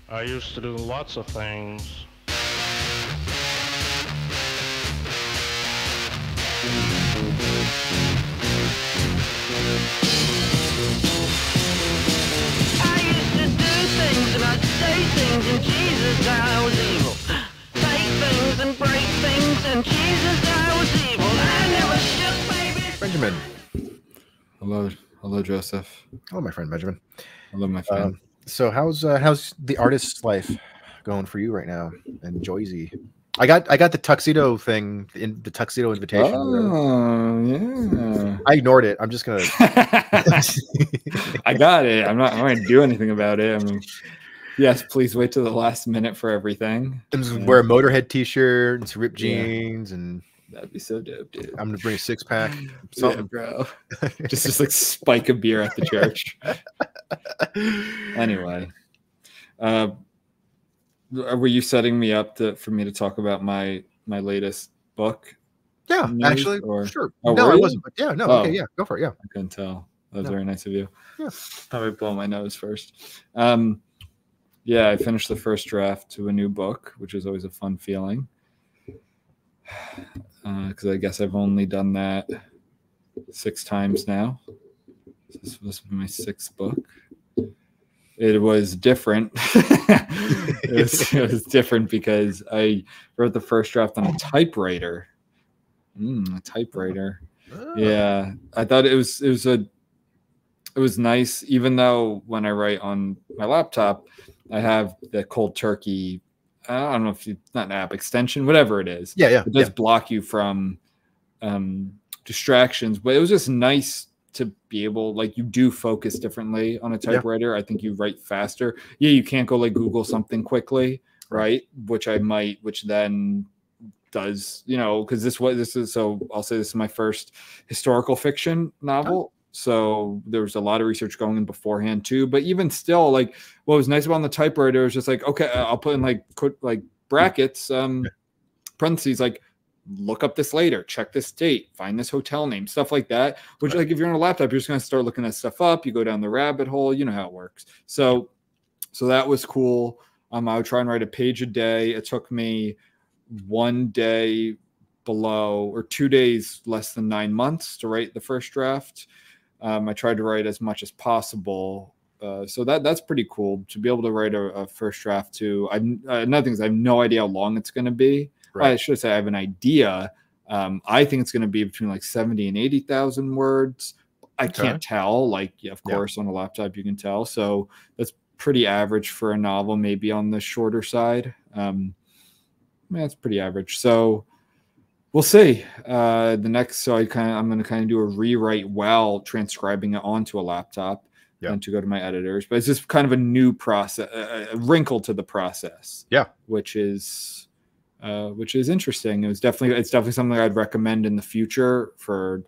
I used to do lots of things. I used to do things and I'd say things and Jesus, I was evil. Take things and break things and Jesus, I was evil. I never shook, baby. Benjamin. Hello, Joseph. Hello, my friend Benjamin. Hello, my friend. So how's the artist's life going for you right now in Jersey? I got the tuxedo thing, in the tuxedo invitation. Oh, yeah. I ignored it. I'm just gonna. I got it. I'm not going to do anything about it. I mean, yes, please wait till the last minute for everything. I'm just wear a Motorhead T-shirt and some ripped jeans, and that'd be so dope, dude. I'm gonna bring a 6-pack. Yeah, bro. just like spike a beer at the church. Anyway, were you setting me up for me to talk about my latest book? Yeah, actually, or? Sure. Oh, no, I wasn't. But yeah, no. Okay, yeah, go for it. Yeah, I couldn't tell. That was very nice of you. Yeah. Probably blow my nose first. Yeah, I finished the first draft to a new book, which is always a fun feeling. Because I guess I've only done that 6 times now. This will be my 6th book. It was different. it was different because I wrote the first draft on a typewriter. A typewriter. Oh. Yeah, I thought it was nice, even though when I write on my laptop, I have the cold turkey. I don't know if it's not an app extension, whatever it is. Yeah. It does block you from distractions, but it was just nice to be able, like, you do focus differently on a typewriter. Yeah. I think you write faster. Yeah, you can't go like Google something quickly, right? Which then does, because so I'll say this is my first historical fiction novel. So there was a lot of research going in beforehand too. But even still, like, what was nice about the typewriter was just like, okay, I'll put in like brackets, parentheses, like, look up this later, check this date, find this hotel name, stuff like that. Which, like, if you're on a laptop, you're just going to start looking that stuff up. You go down the rabbit hole. You know how it works. So that was cool. I would try and write a page a day. It took me 1 day below, or 2 days less than 9 months to write the first draft. I tried to write as much as possible. So that's pretty cool to be able to write a first draft too. Another thing is I have no idea how long it's going to be. Right. I should say I have an idea. I think it's going to be between like 70 and 80,000 words. I can't tell. Like, of course, on a laptop you can tell. So that's pretty average for a novel, maybe on the shorter side. It's pretty average. So we'll see. I'm going to kind of do a rewrite while transcribing it onto a laptop and to go to my editors. But it's just kind of a new process, a wrinkle to the process. Yeah, which is interesting. It's definitely something I'd recommend in the future for,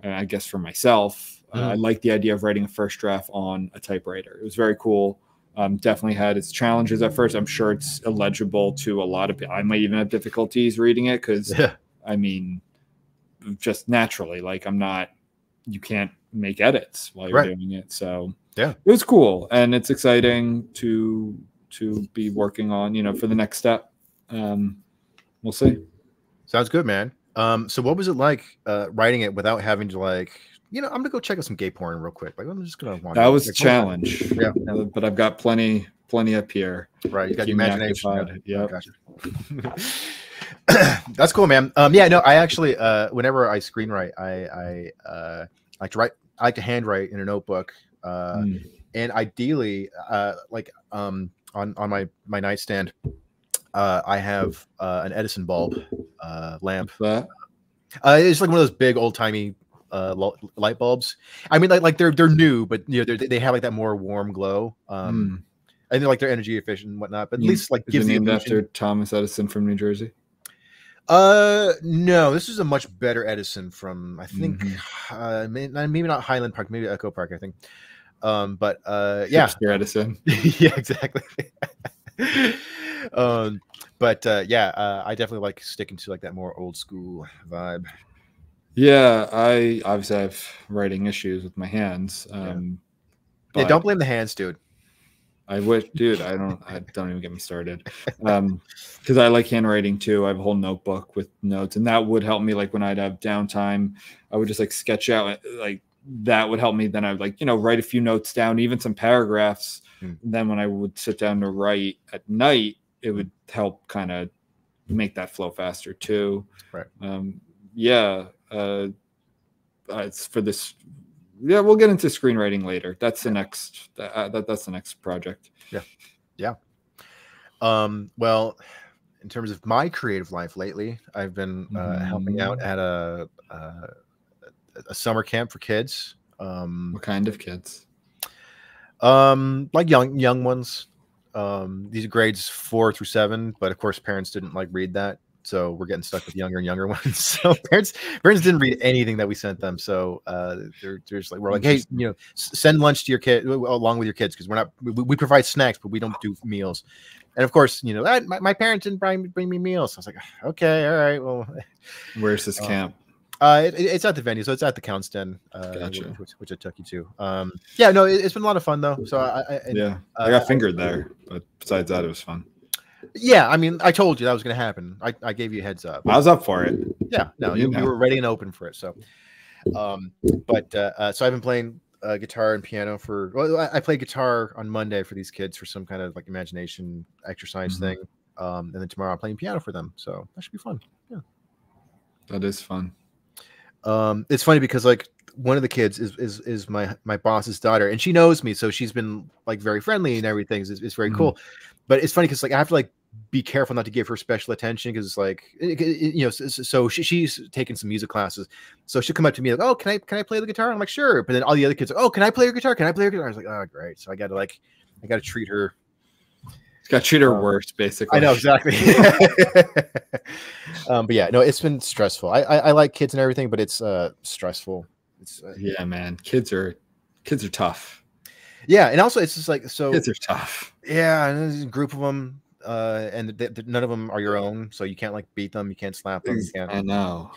I guess, for myself. I like the idea of writing a first draft on a typewriter. It was very cool. Definitely had its challenges at first. I'm sure it's illegible to a lot of people. I might even have difficulties reading it because, I mean, just naturally, like, you can't make edits while you're doing it. So it was cool. And it's exciting to be working on, for the next step. We'll see. Sounds good, man. So what was it like writing it without having to, like, I'm gonna go check out some gay porn real quick. Like, I'm just gonna That was a challenge. Yeah. But I've got plenty up here. Right. You got the imagination. Yeah. That's cool, man. I actually whenever I screenwrite, I like to write. I like to handwrite in a notebook. And ideally, on my nightstand, I have an Edison bulb lamp. What's that? It's like one of those big old timey light bulbs. I mean, like they're new, but they have like that more warm glow. And they're like they're energy efficient and whatnot. But at least like gives named after Thomas Edison from New Jersey. No, this is a much better Edison from, I think, maybe not Highland Park, maybe Echo Park, I think. But yeah, Edison. Yeah, exactly. I definitely like sticking to like that more old school vibe. Yeah, I obviously have writing issues with my hands. Don't blame the hands, dude. I wish, dude. I don't even get me started. Because I like handwriting too. I have a whole notebook with notes, and that would help me. Like when I'd have downtime, I would just like sketch out. Like that would help me. Then I would like write a few notes down, even some paragraphs. And then when I would sit down to write at night, it would help kind of make that flow faster too. Right. It's for this. Yeah, we'll get into screenwriting later. That's the next. That's the next project. Yeah. Well, in terms of my creative life lately, I've been helping out at a summer camp for kids. What kind of kids? Like young ones. These are grades 4 through 7, but of course parents didn't like read that. So we're getting stuck with younger and younger ones. So parents didn't read anything that we sent them. So they're just like, we're like, hey, send lunch to your kid along with your kids, because we provide snacks, but we don't do meals. And of course, my parents didn't bring me meals. So I was like, okay, all right, well. Where's this camp? It's at the venue, so it's at the Counston, Gotcha. which I took you to. Yeah, no, it's been a lot of fun though. So I got fingered there, but besides that, it was fun. Yeah, I mean, I told you that was going to happen. I gave you a heads up. I was up for it. Yeah, no, you were ready and open for it. So, so I've been playing guitar and piano I played guitar on Monday for these kids for some kind of like imagination exercise thing, and then tomorrow I'm playing piano for them. So that should be fun. Yeah, that is fun. It's funny because like one of the kids is my boss's daughter, and she knows me, so she's been like very friendly and everything. It's very cool. But it's funny because like I have to like be careful not to give her special attention, because it's like so she's taking some music classes, so she'll come up to me like, oh, can I play the guitar? I'm like, sure. But then all the other kids are, oh, can I play your guitar? Can I play your guitar? I was like, oh, great. So I got to treat her. Got to treat her worse, basically. I know exactly. But yeah, no, it's been stressful. I like kids and everything, but it's stressful. It's yeah, man. Kids are tough. Yeah, and also it's just like, so kids are tough. Yeah, and there's a group of them, and none of them are your own, so you can't like beat them, you can't slap them. You can't. I know.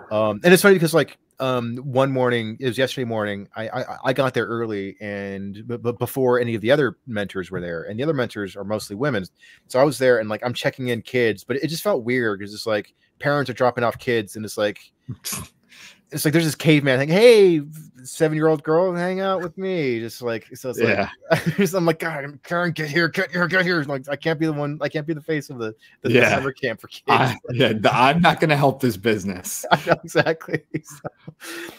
And it's funny because like one morning, it was yesterday morning, I got there early, and but before any of the other mentors were there, and the other mentors are mostly women, so I was there and like I'm checking in kids, but it just felt weird because it's like parents are dropping off kids, and it's like there's this caveman thing. Hey, 7-year-old girl, hang out with me. Just like, so it's like, I'm like, God, Karen, get here. Like, I can't be the one. I can't be the face of the summer camp for kids. I'm not going to help this business. I know exactly.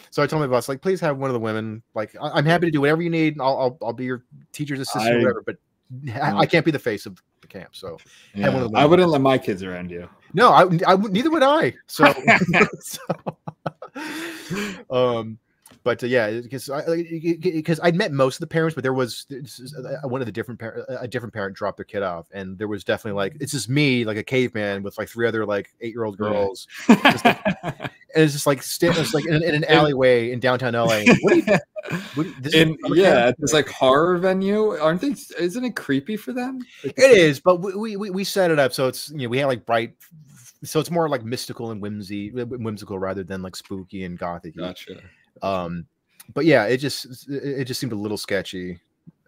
So I told my boss, like, please have one of the women. Like, I'm happy to do whatever you need. I'll be your teacher's assistant or whatever. But I can't be the face of the camp. So have one of the I wouldn't let my kids around you. No, I neither would I. So. Yeah, because I'd met most of the parents, but there was one of the different a different parent dropped their kid off, and there was definitely like, it's just me, like a caveman with like 3 other like 8-year-old girls, and it's just like it's like in an alleyway in downtown LA. It's like horror venue, aren't they? Isn't it creepy for them? It is, but we set it up so it's we have like bright. So it's more like mystical and whimsical rather than like spooky and gothic. Gotcha. But yeah, it just seemed a little sketchy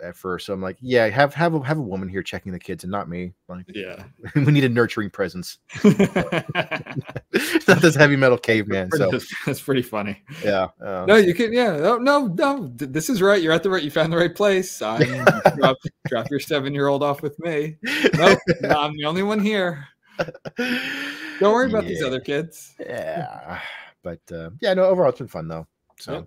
at first. So I'm like, yeah, have a woman here checking the kids and not me. Like, yeah, we need a nurturing presence. Not this heavy metal caveman. So that's pretty funny. Yeah. No, you can. Yeah. No. This is right. You're at the right. You found the right place. Drop your 7-year-old off with me. Nope, I'm the only one here. Don't worry about these other kids. Yeah, but no. Overall, it's been fun though. So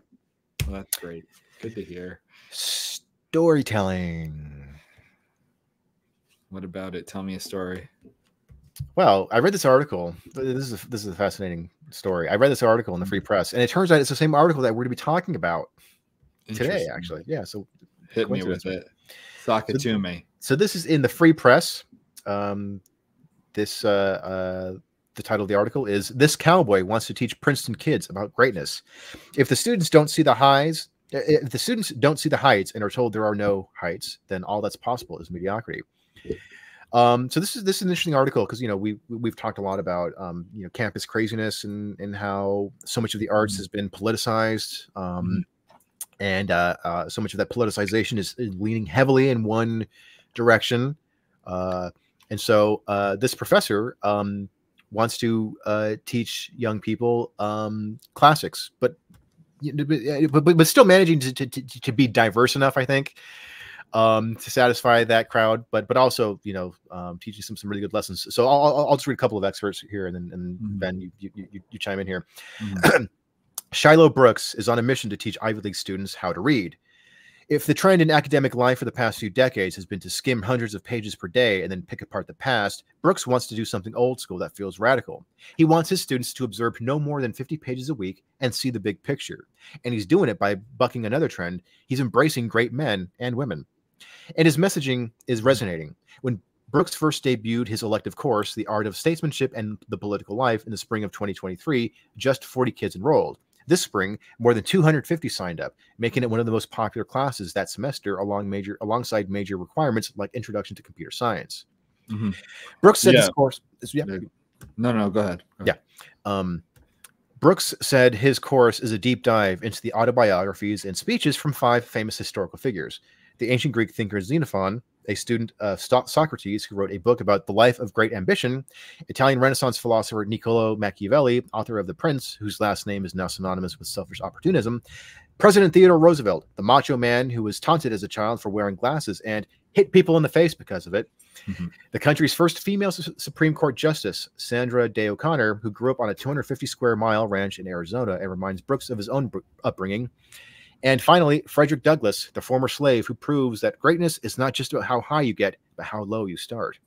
well, that's great. Good to hear. Storytelling. What about it? Tell me a story. Well, I read this article. This is a fascinating story. I read this article in the Free Press, and it turns out it's the same article that we're going to be talking about today. Actually, yeah. So hit me with it. Sock it to me. So this is in the Free Press. The title of the article is "This Cowboy Wants to Teach Princeton Kids About Greatness." If the students don't see the heights and are told there are no heights, then all that's possible is mediocrity. So this is an interesting article because we've talked a lot about campus craziness and how so much of the arts has been politicized, and so much of that politicization is leaning heavily in one direction. And so this professor wants to teach young people classics, but still managing to be diverse enough, I think, to satisfy that crowd, but also, you know, teaching some really good lessons. So I'll just read a couple of excerpts here, and then Ben, you chime in here. Shilo Brooks is on a mission to teach Ivy League students how to read. If the trend in academic life for the past few decades has been to skim hundreds of pages per day and then pick apart the past, Brooks wants to do something old school that feels radical. He wants his students to observe no more than 50 pages a week and see the big picture. And he's doing it by bucking another trend. He's embracing great men and women. And his messaging is resonating. When Brooks first debuted his elective course, The Art of Statesmanship and the Political Life, in the spring of 2023, just 40 kids enrolled. This spring, more than 250 signed up, making it one of the most popular classes that semester alongside major requirements like Introduction to Computer Science. Brooks said his course... No, go ahead. Brooks said his course is a deep dive into the autobiographies and speeches from 5 famous historical figures. The ancient Greek thinker Xenophon, a student of Socrates who wrote a book about the life of great ambition, Italian Renaissance philosopher Niccolò Machiavelli, author of The Prince, whose last name is now synonymous with selfish opportunism, President Theodore Roosevelt, the macho man who was taunted as a child for wearing glasses and hit people in the face because of it, the country's first female Supreme Court justice, Sandra Day O'Connor, who grew up on a 250-square-mile ranch in Arizona and reminds Brooks of his own upbringing, and finally, Frederick Douglass, the former slave who proves that greatness is not just about how high you get, but how low you start.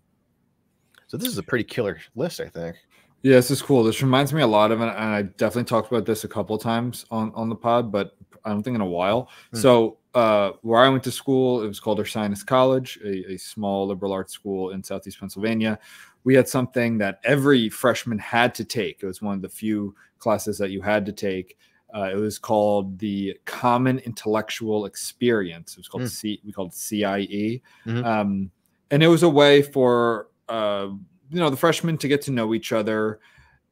So this is a pretty killer list, I think. Yeah, this is cool. This reminds me a lot of it, and I definitely talked about this a couple of times on the pod, but I don't think in a while. So where I went to school, it was called Ursinus College, a small liberal arts school in Southeast Pennsylvania. We had something that every freshman had to take. It was one of the few classes that you had to take. It was called the Common Intellectual Experience. It was called we called it CIE, and it was a way for the freshmen to get to know each other,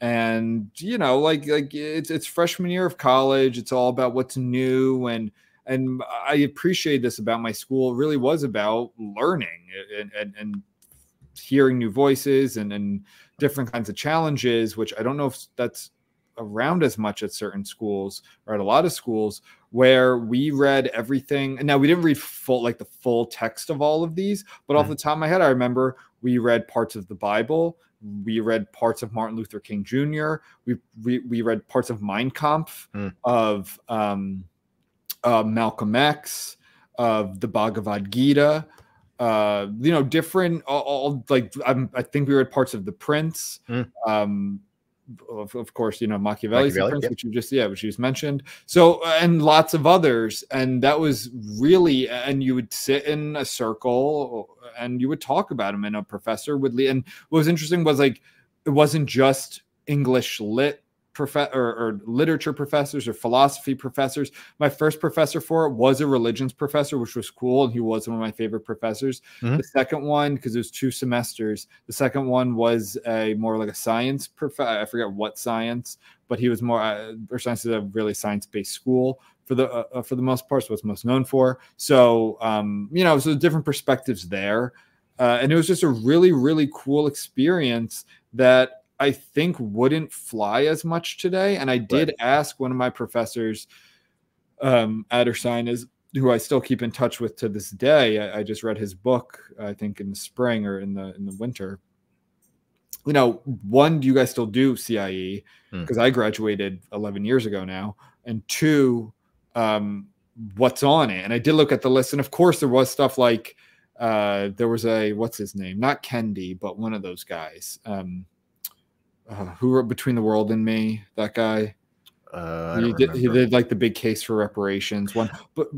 and like it's freshman year of college. It's all about what's new, and I appreciate this about my school. It really was about learning and hearing new voices and different kinds of challenges, which I don't know if that's around as much at certain schools or at a lot of schools, where we read everything. And now we didn't read the full text of all of these, but off the top of my head, I remember we read parts of the Bible. We read parts of Martin Luther King Jr. We read parts of Mein Kampf, of Malcolm X, of the Bhagavad Gita, different, I think we read parts of The Prince, of course, Machiavelli's The Prince, which you just mentioned. So, and lots of others. And that was really, and you would sit in a circle and you would talk about them, and a professor would lead. And what was interesting was it wasn't just English lit or literature professors or philosophy professors. My first professor for it was a religions professor, which was cool, and he was one of my favorite professors. The second one, because it was 2 semesters, the second one was more like a science professor. I forget what science, but he was more science is a really science-based school for the most part. So it's most known for. So so different perspectives there, and it was just a really, really cool experience that I think wouldn't fly as much today. And I did ask one of my professors at Ursinus, who I still keep in touch with to this day. I just read his book, I think in the spring or in the winter. One, do you guys still do CIE? Because I graduated 11 years ago now. And 2, what's on it? And I did look at the list. And of course there was stuff like there was what's his name? Not Kendi, but one of those guys. Who wrote Between the World and Me? That guy. He did like the big case for reparations one, but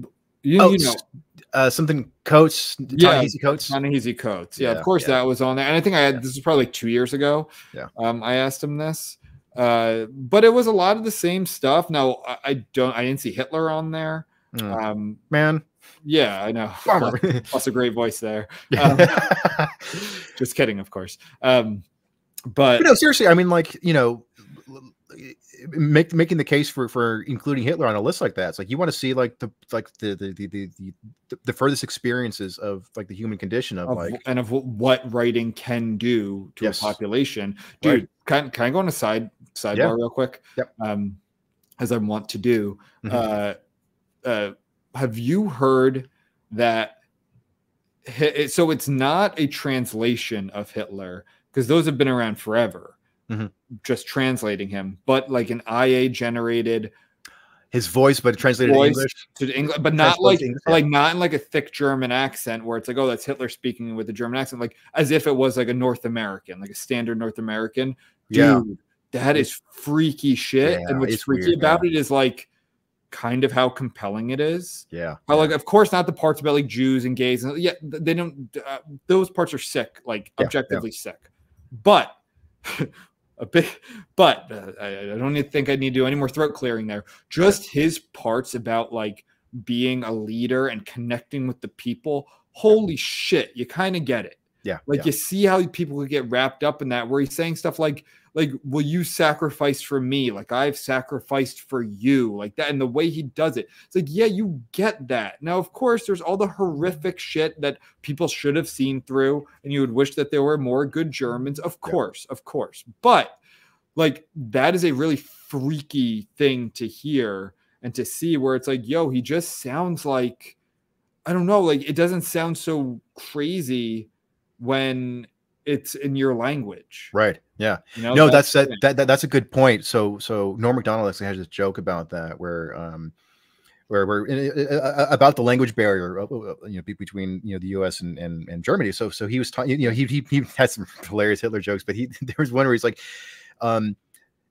something Coates. Ta-Nehisi Coates. Ta-Nehisi Coates. Yeah, of course that was on there. And I think this was probably like 2 years ago. Yeah. I asked him this, but it was a lot of the same stuff. Now I didn't see Hitler on there. Man. Yeah, I know. Plus a great voice there. Just kidding, of course. But seriously, I mean, making the case for including Hitler on a list like that. It's like you want to see like the furthest experiences of like the human condition of what writing can do to a population. Dude, can I go on a sidebar real quick? Yep. As I want to do. Have you heard that? So it's not a translation of Hitler, because those have been around forever. Just translating him, but like an IA generated his voice, but translated to English, but not like not in like a thick German accent where it's like, oh, that's Hitler speaking with a German accent, like as if it was like a North American, like a standard North American. Dude, that is freaky shit. And what's freaky about it is like kind of how compelling it is. How like, of course, not the parts about like Jews and gays, and they don't. Those parts are sick, like objectively sick, but. I don't think I need to do any more throat clearing there. Just his parts about like being a leader and connecting with the people. Holy shit, you kind of get it. You see how people could get wrapped up in that, where he's saying stuff like, will you sacrifice for me? Like I've sacrificed for you, like that. And the way he does it, it's like, yeah, you get that. Now, of course, there's all the horrific shit that people should have seen through, and you would wish that there were more good Germans. Of course. But like, that is a really freaky thing to hear and to see, where it's like, yo, he just sounds like, I don't know, like it doesn't sound so crazy when it's in your language. Right. Yeah. You know, no, that's a good point. So Norm Macdonald actually has this joke about that, where about the language barrier, between the U.S. and Germany. So he was talking, he had some hilarious Hitler jokes, but there was one where he's like,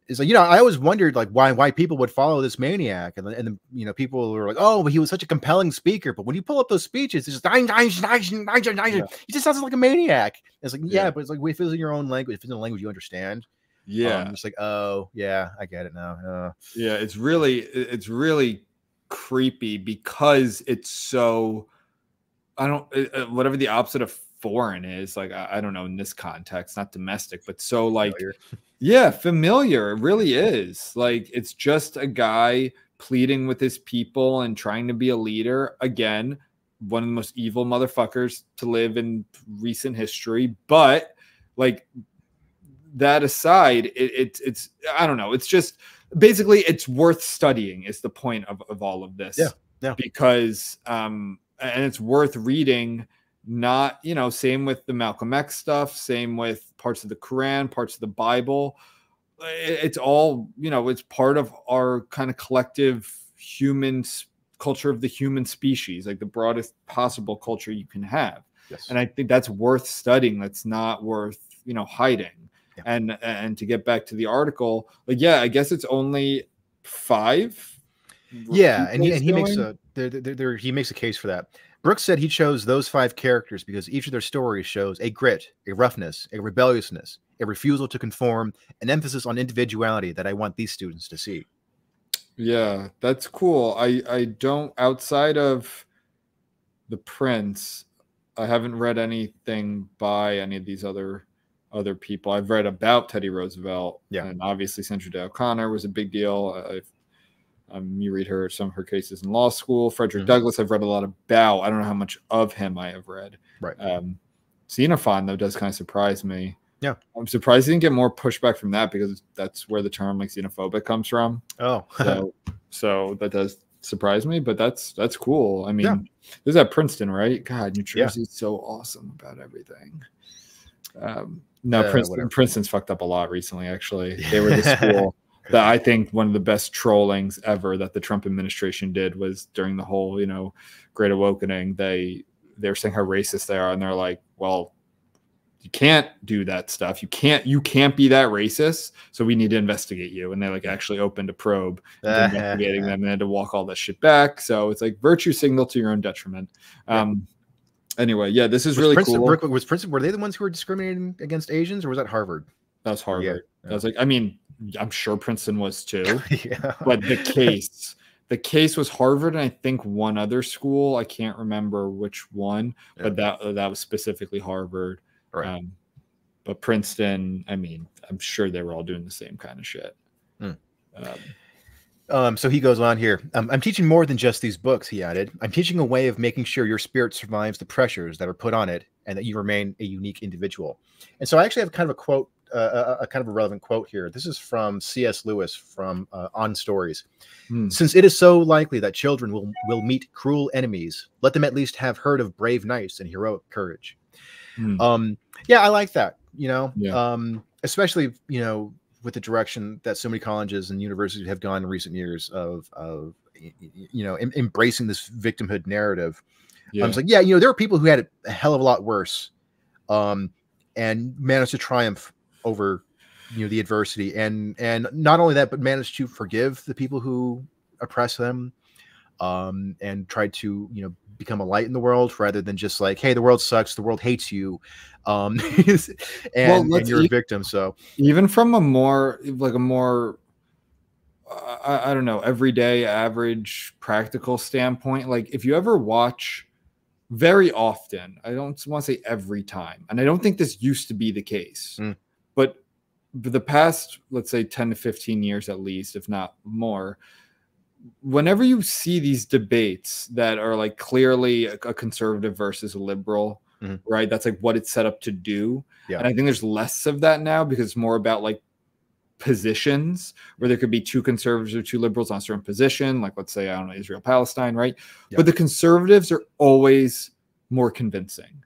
it's like, I always wondered like why people would follow this maniac, and people were like, oh, but he was such a compelling speaker. But when you pull up those speeches, it's just he just sounds like a maniac. It's like, but it's like, if it's in your own language, if it's in a language you understand, it's like, oh yeah, I get it now. It's really creepy, because it's so, whatever the opposite of foreign is, like I don't know in this context, not domestic, but so like familiar. It really is. Like it's just a guy pleading with his people and trying to be a leader. Again, one of the most evil motherfuckers to live in recent history. But like that aside, it's I don't know. It's just basically it's worth studying is the point of all of this. Because and it's worth reading. Not, same with the Malcolm X stuff, same with parts of the Quran, parts of the Bible. It's all, it's part of our kind of collective culture of the human species, like the broadest possible culture you can have. And I think that's worth studying. That's not worth, hiding. And to get back to the article, like, I guess it's only 5. And he makes he makes a case for that. Brooks said he chose those 5 characters because each of their stories shows a grit, a roughness, a rebelliousness, a refusal to conform, an emphasis on individuality that I want these students to see. Yeah, that's cool. I don't, outside of The Prince, I haven't read anything by any of these other people. I've read about Teddy Roosevelt, and obviously Sandra Day O'Connor was a big deal. You read some of her cases in law school. Frederick Douglass, I've read a lot about. I don't know how much of him I have read. Xenophon, though, does kind of surprise me. I'm surprised he didn't get more pushback from that, because that's where the term like xenophobic comes from. So that does surprise me, but that's cool. I mean, this is at Princeton, right? God, New Jersey's so awesome about everything. Princeton's fucked up a lot recently, actually. They were the school that I think one of the best trollings ever that the Trump administration did was during the whole, Great Awakening. They're saying how racist they are, and they're like, well, you can't do that stuff. You can't be that racist. So we need to investigate you. And they like actually opened a probe investigating them, and they had to walk all that shit back. So it's like virtue signal to your own detriment. Anyway, this is really cool. Was Princeton, were they the ones who were discriminating against Asians, or was that Harvard? That was Harvard. I was like, I mean, I'm sure Princeton was too. But the case was Harvard, and I think one other school. I can't remember which one, but that was specifically Harvard. But Princeton, I mean, I'm sure they were all doing the same kind of shit. Mm. So he goes on here. I'm teaching more than just these books, he added. I'm teaching a way of making sure your spirit survives the pressures that are put on it and that you remain a unique individual. And so I actually have kind of a quote, a kind of a relevant quote here. This is from C.S. Lewis from On Stories. Since it is so likely that children will meet cruel enemies, let them at least have heard of brave knights and heroic courage. Yeah, I like that, you know, especially, you know, with the direction that so many colleges and universities have gone in recent years of you know, embracing this victimhood narrative. I was like, yeah, you know, there are people who had it a hell of a lot worse, and managed to triumph over, you know, the adversity, and not only that, but managed to forgive the people who oppress them, and tried to, you know, become a light in the world rather than just like, hey, the world sucks, the world hates you, and you're a victim. So even from a more like a more I don't know, everyday average practical standpoint, like if you ever watch very often, I don't want to say every time, and I don't think this used to be the case, but the past, let's say 10 to 15 years at least, if not more, whenever you see these debates that are like clearly a conservative versus a liberal, right? That's like what it's set up to do. And I think there's less of that now because it's more about like positions where there could be two conservatives or two liberals on a certain position. Like, let's say, I don't know, Israel, Palestine, right? But the conservatives are always more convincing.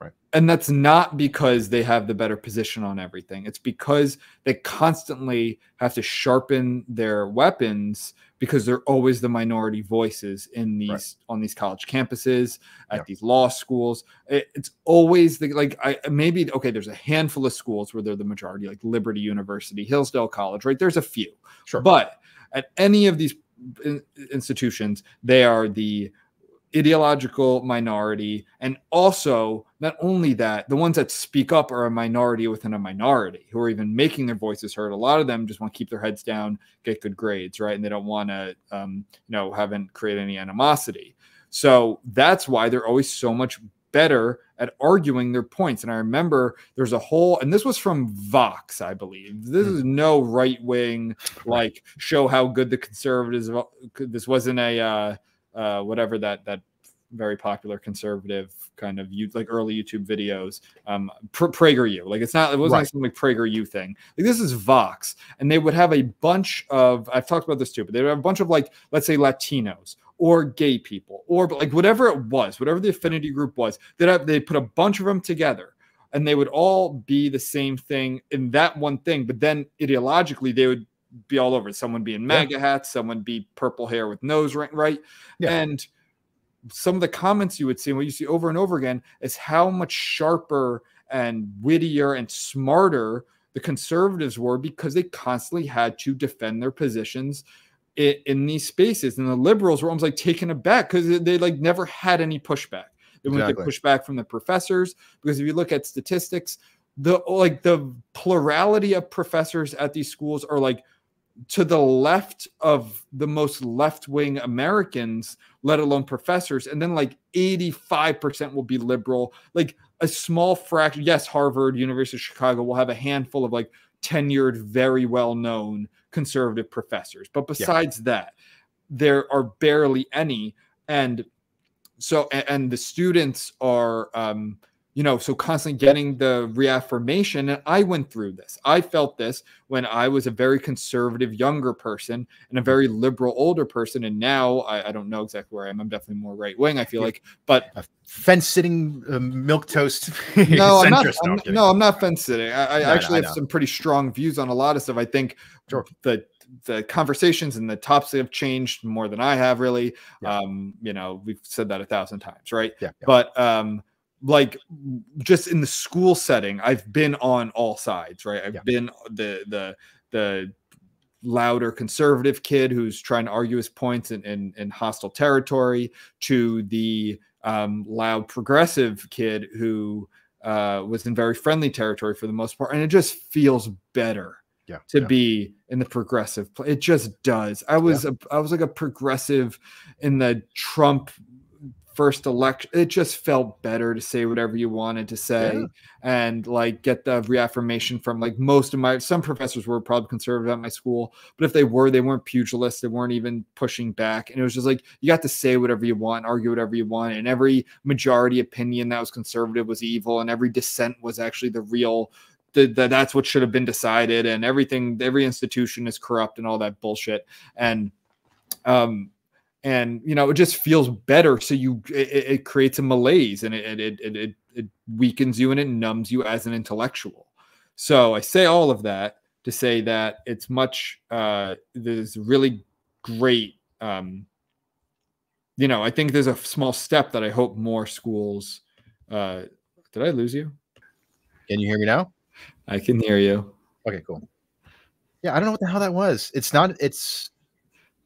Right. And that's not because they have the better position on everything. It's because they constantly have to sharpen their weapons because they're always the minority voices in these on these college campuses, at these law schools. It's always the, like, maybe, okay, there's a handful of schools where they're the majority, like Liberty University, Hillsdale College, right? There's a few. But at any of these institutions, they are the ideological minority. And also, not only that, the ones that speak up are a minority within a minority who are even making their voices heard. A lot of them just want to keep their heads down, get good grades, right? And they don't want to, you know, haven't create any animosity. So that's why they're always so much better at arguing their points. And I remember there's a whole, and this was from Vox, I believe. This is no right wing, like, show how good the conservatives. This wasn't a whatever that very popular conservative kind of like early YouTube videos, PragerU. Like, it wasn't something like PragerU thing. Like, this is Vox, and they would have a bunch of, I've talked about this too, but they would have a bunch of, like, let's say Latinos or gay people or like whatever it was, whatever the affinity group was, they put a bunch of them together. And they would all be the same thing in that one thing, but then ideologically they would be all over. Someone be in MAGA hats, someone be purple hair with nose ring, right? And some of the comments you would see, and what you see over and over again, is how much sharper and wittier and smarter the conservatives were because they constantly had to defend their positions in these spaces. And the liberals were almost like taken aback because they like never had any pushback. They wouldn't get pushback from the professors, because if you look at statistics, the plurality of professors at these schools are like to the left of the most left-wing Americans, let alone professors. And then like 85% will be liberal. Like a small fraction. Yes, Harvard, University of Chicago will have a handful of like tenured, very well-known conservative professors. But besides that, there are barely any. And so, and the students are, you know, so constantly getting the reaffirmation. And I went through this. I felt this when I was a very conservative younger person and a very liberal older person. And now I don't know exactly where I am. I'm definitely more right wing, I feel like, but a fence sitting milk toast. No, I'm not fence sitting. I actually have some pretty strong views on a lot of stuff. I think the conversations and the topics have changed more than I have, really. You know, we've said that 1,000 times, right? But like, just in the school setting, I've been on all sides, right? I've been the louder conservative kid who's trying to argue his points in hostile territory, to the loud progressive kid who was in very friendly territory for the most part. And it just feels better to be in the progressive play. It just does. I was like a progressive in the Trump first election, it just felt better to say whatever you wanted to say and like get the reaffirmation from like some professors were probably conservative at my school, but if they weren't pugilists, they weren't even pushing back. And it was just like, you got to say whatever you want, argue whatever you want. And every majority opinion that was conservative was evil. And every dissent was actually the real, that's what should have been decided. And every institution is corrupt and all that bullshit. And it just feels better. So it creates a malaise, and it weakens you and it numbs you as an intellectual. So I say all of that to say that it's much, there's really great, I think there's a small step that I hope more schools, did I lose you? Can you hear me now? I can hear you. Okay, cool. Yeah, I don't know what the hell that was.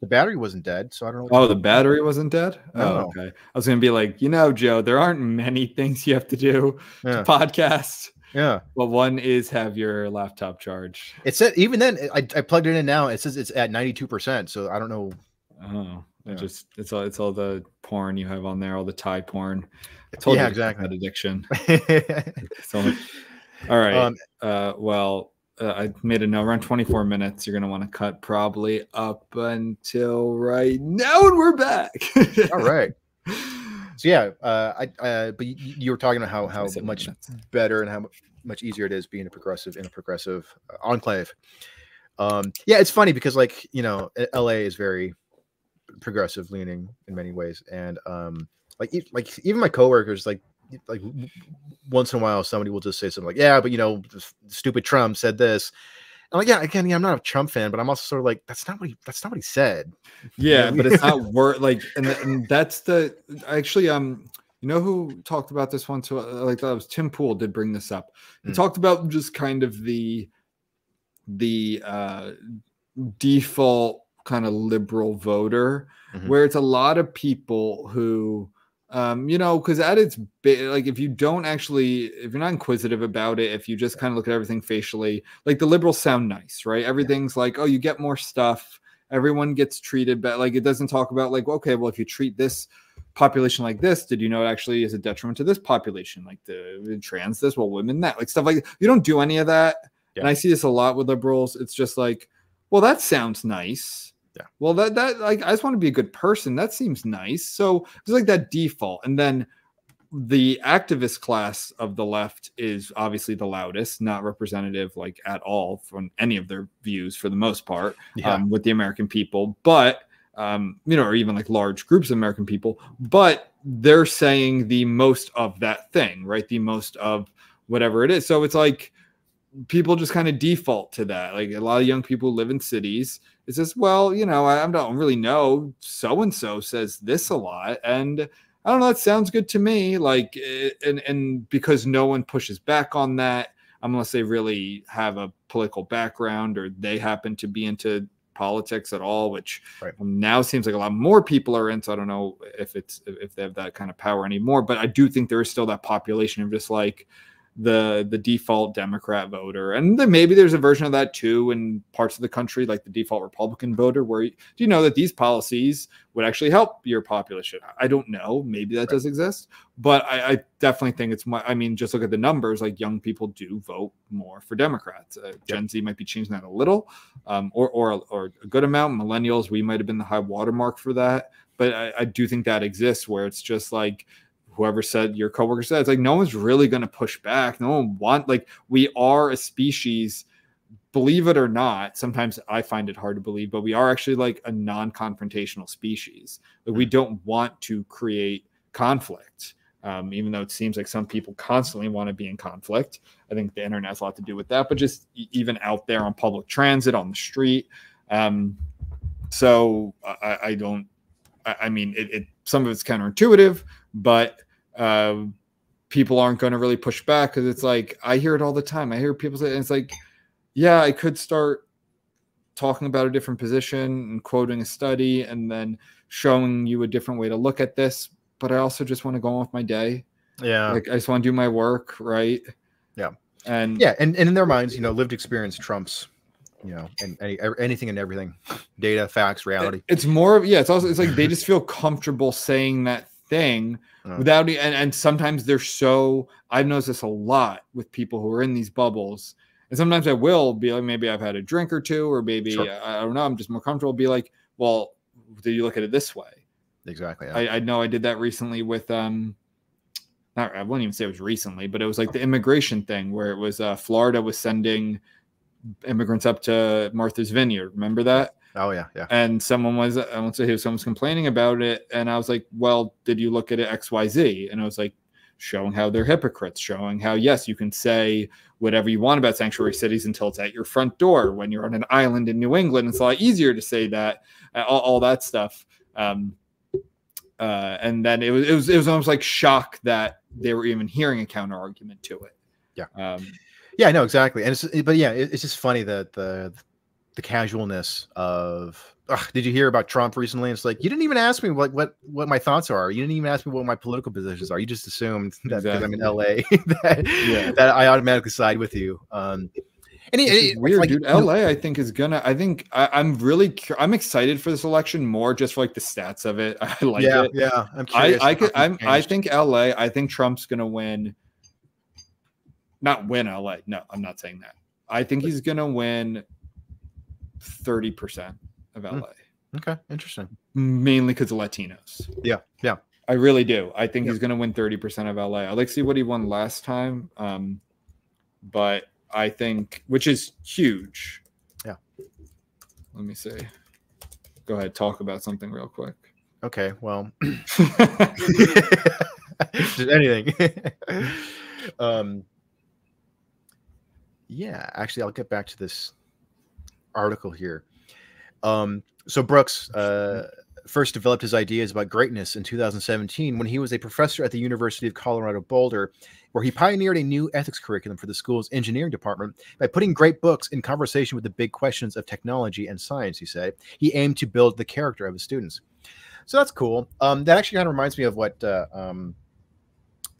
The battery wasn't dead, so I don't know. Oh, the battery wasn't dead? No. Oh, okay. I was going to be like, Joe, there aren't many things you have to do to podcast. Yeah. But one is have your laptop charged. It said, even then, I plugged it in now. It says it's at 92%, so I don't know. Oh, it's all the porn you have on there, all the Thai porn. I told you exactly. That addiction. All right. I made a note around 24 minutes. You're going to want to cut probably up until right now, and we're back. All right. So yeah, but you were talking about how much better and how much easier it is being a progressive in a progressive enclave. Yeah, it's funny because LA is very progressive leaning in many ways, and like even my coworkers like once in a while somebody will just say something like, yeah, but stupid Trump said this. I'm like, I'm not a Trump fan, but I'm also sort of like, that's not what he said. Yeah, but it's not and that's actually who talked about this one too? Like that was Tim Pool did bring this up. He talked about just kind of the default kind of liberal voter, where it's a lot of people who because at its like if you're not inquisitive about it, if you just kind of look at everything facially, like the liberals sound nice, right? Everything's like, oh, you get more stuff, everyone gets treated, but like it doesn't talk about like, okay, well, if you treat this population like this, did you know it actually is a detriment to this population, like the trans this, well, women that, like stuff like you don't do any of that. And I see this a lot with liberals. It's just like, well, that sounds nice. Yeah. Well, that like I just want to be a good person. That seems nice. So it's like that default. And then the activist class of the left is obviously the loudest, not representative like at all from any of their views for the most part, with the American people, but or even like large groups of American people, but they're saying the most of that thing, right? The most of whatever it is. So it's like people just kind of default to that. Like a lot of young people live in cities. It says, well, I don't really know. So-and-so says this a lot. And I don't know, that sounds good to me. Like, and because no one pushes back on that, unless they really have a political background or they happen to be into politics at all, which now seems like a lot more people are in. So I don't know if they have that kind of power anymore, but I do think there is still that population of just like the default Democrat voter. And then maybe there's a version of that too in parts of the country, like the default Republican voter, where do you know that these policies would actually help your population? I don't know. Maybe that does exist, but I definitely think just look at the numbers. Like young people do vote more for Democrats. Gen Z might be changing that a little, or a good amount. Millennials, we might've been the high watermark for that, but I do think that exists where it's just like, whoever said your coworker said, it's like no one's really going to push back. No one we are a species, believe it or not. Sometimes I find it hard to believe, but we are actually like a non-confrontational species. Like we don't want to create conflict, even though it seems like some people constantly want to be in conflict. I think the internet has a lot to do with that, but just even out there on public transit, on the street. So I don't. I mean, some of it's counterintuitive, but people aren't going to really push back because it's like I hear it all the time. I hear people say, and it's like, yeah, I could start talking about a different position and quoting a study and then showing you a different way to look at this, but I also just want to go on with my day. Yeah, like I just want to do my work, right? Yeah, and in their minds, lived experience trumps. And anything and everything, data, facts, reality. It's more of, it's like they just feel comfortable saying that thing without and sometimes they're so I've noticed this a lot with people who are in these bubbles. And sometimes I will be like, maybe I've had a drink or two, or maybe I don't know, I'm just more comfortable. Be like, well, do you look at it this way? Exactly. Yeah. I know I did that recently with I wouldn't even say it was recently, but it was like the immigration thing where it was Florida was sending immigrants up to Martha's Vineyard. Remember that? Oh yeah, yeah. And someone was, I won't say who, someone's complaining about it, and I was like, well, did you look at it XYZ? And I was like, showing how they're hypocrites, showing how, yes, you can say whatever you want about sanctuary cities until it's at your front door. When you're on an island in New England, it's a lot easier to say that, all that stuff. And then it was almost like shock that they were even hearing a counter argument to it. Yeah. Yeah, no, exactly. And it's just funny that the casualness of, did you hear about Trump recently? It's like, you didn't even ask me what my thoughts are. You didn't even ask me what my political positions are. You just assumed that because I'm in LA that I automatically side with you. And it's weird, dude. LA, I think I'm excited for this election more just for like the stats of it. I like it. Yeah. I'm curious. I think LA, I think Trump's gonna win. Not win LA. No, I'm not saying that. I think he's gonna win 30% of LA. Okay, interesting. Mainly because of Latinos. Yeah. I really do. I think he's going to win 30% of LA. I'd like to see what he won last time. But I think, which is huge. Yeah. Let me see. Go ahead, talk about something real quick. Okay, well. Just anything. Yeah, actually, I'll get back to this article here. So Brooks first developed his ideas about greatness in 2017 when he was a professor at the University of Colorado Boulder, where he pioneered a new ethics curriculum for the school's engineering department by putting great books in conversation with the big questions of technology and science. He said he aimed to build the character of his students. So that's cool. That actually kind of reminds me of what